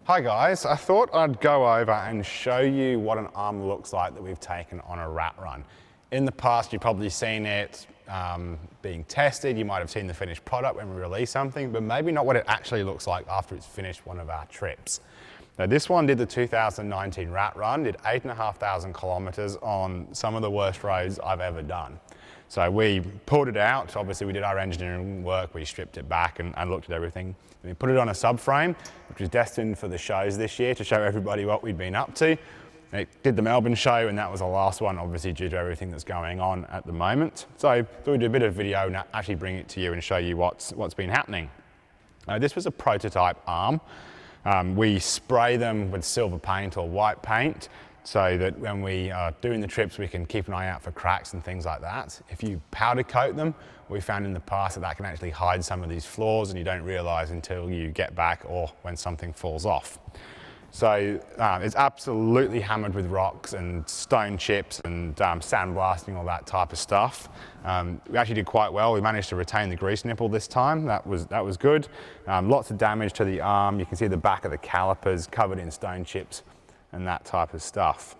Hi guys, I thought I'd go over and show you what an arm looks like that we've taken on a rat run. In the past, you've probably seen it being tested. You might have seen the finished product when we release something, but maybe not what it actually looks like after it's finished one of our trips. Now this one did the 2019 rat run, did 8,500 kilometers on some of the worst roads I've ever done. So we pulled it out, obviously we did our engineering work, we stripped it back and looked at everything. And we put it on a subframe, which was destined for the shows this year to show everybody what we'd been up to. And it did the Melbourne show and that was the last one, obviously due to everything that's going on at the moment. So I thought we'd do a bit of video and actually bring it to you and show you what's been happening. This was a prototype arm. We spray them with silver paint or white paint so that when we are doing the trips we can keep an eye out for cracks and things like that. If you powder coat them, we found in the past that can actually hide some of these flaws and you don't realise until you get back or when something falls off. So it's absolutely hammered with rocks and stone chips and sandblasting, all that type of stuff. We actually did quite well. We managed to retain the grease nipple this time. That was good. Lots of damage to the arm. You can see the back of the calipers covered in stone chips and that type of stuff.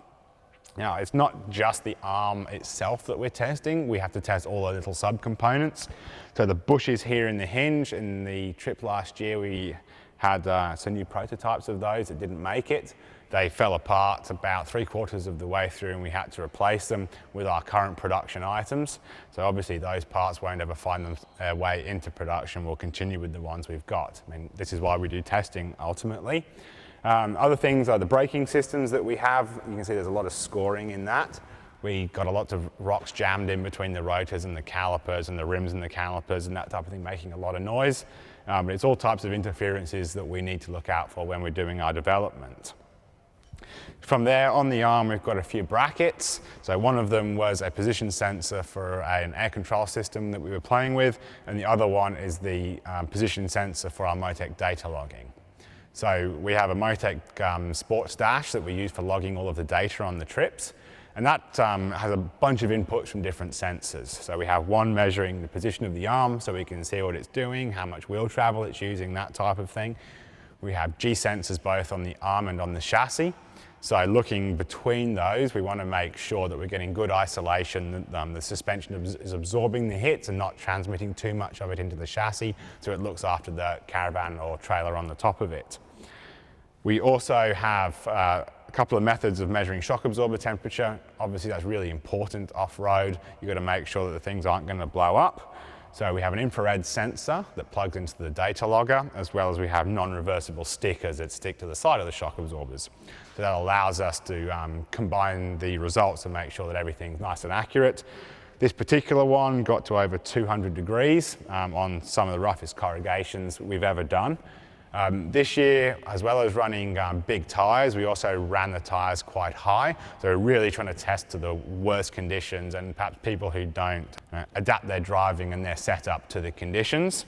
Now, it's not just the arm itself that we're testing. We have to test all the little subcomponents. So the bushes here in the hinge, in the trip last year, we had some new prototypes of those that didn't make it. They fell apart about 3/4 of the way through and we had to replace them with our current production items. So obviously those parts won't ever find their way into production. We'll continue with the ones we've got. I mean, this is why we do testing ultimately. Other things are the braking systems that we have. You can see there's a lot of scoring in that. We got a lot of rocks jammed in between the rotors and the calipers and the rims and the calipers and that type of thing, making a lot of noise. But it's all types of interferences that we need to look out for when we're doing our development. From there on the arm we've got a few brackets. So one of them was a position sensor for an air control system that we were playing with, and the other one is the position sensor for our Motec data logging. So we have a Motec sports dash that we use for logging all of the data on the trips. And that has a bunch of inputs from different sensors. So we have one measuring the position of the arm so we can see what it's doing, how much wheel travel it's using, that type of thing. We have G sensors both on the arm and on the chassis. So looking between those, we want to make sure that we're getting good isolation, that the suspension is absorbing the hits and not transmitting too much of it into the chassis so it looks after the caravan or trailer on the top of it. We also have a couple of methods of measuring shock absorber temperature. Obviously that's really important off-road. You've got to make sure that the things aren't going to blow up. So we have an infrared sensor that plugs into the data logger, as well as we have non-reversible stickers that stick to the side of the shock absorbers. So that allows us to combine the results and make sure that everything's nice and accurate. This particular one got to over 200 degrees on some of the roughest corrugations we've ever done. This year, as well as running big tyres, we also ran the tyres quite high. So we're really trying to test to the worst conditions and perhaps people who don't adapt their driving and their setup to the conditions.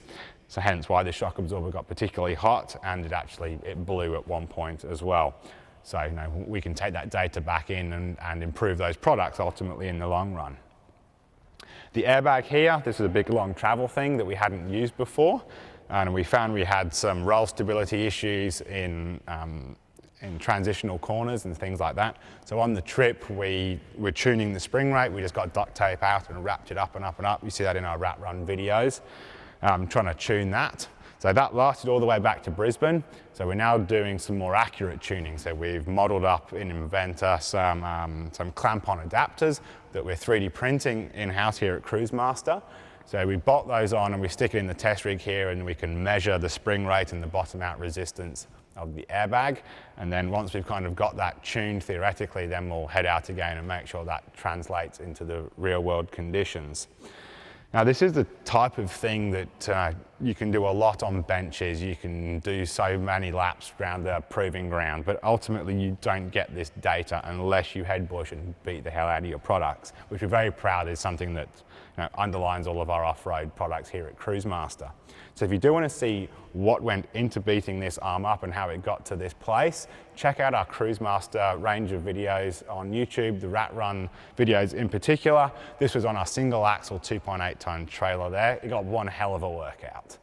So hence why the shock absorber got particularly hot and it blew at one point as well. So we can take that data back in and improve those products ultimately in the long run. The airbag here, this is a big long travel thing that we hadn't used before. And we found we had some roll stability issues in transitional corners and things like that. So on the trip, we were tuning the spring rate. We just got duct tape out and wrapped it up and up and up. You see that in our rat run videos, trying to tune that. So that lasted all the way back to Brisbane. So we're now doing some more accurate tuning. So we've modelled up in Inventor some clamp-on adapters that we're 3D printing in-house here at Cruisemaster. So we bolt those on and we stick it in the test rig here and we can measure the spring rate and the bottom out resistance of the airbag. And then once we've kind of got that tuned theoretically, then we'll head out again and make sure that translates into the real world conditions. Now this is the type of thing that you can do a lot on benches. You can do so many laps around the proving ground, but ultimately you don't get this data unless you head bush and beat the hell out of your products, which we're very proud is something that underlines all of our off-road products here at Cruisemaster. So if you do want to see what went into beating this arm up and how it got to this place, check out our Cruisemaster range of videos on YouTube, the rat run videos in particular. This was on our single axle 2.8 ton trailer there. It got one hell of a workout.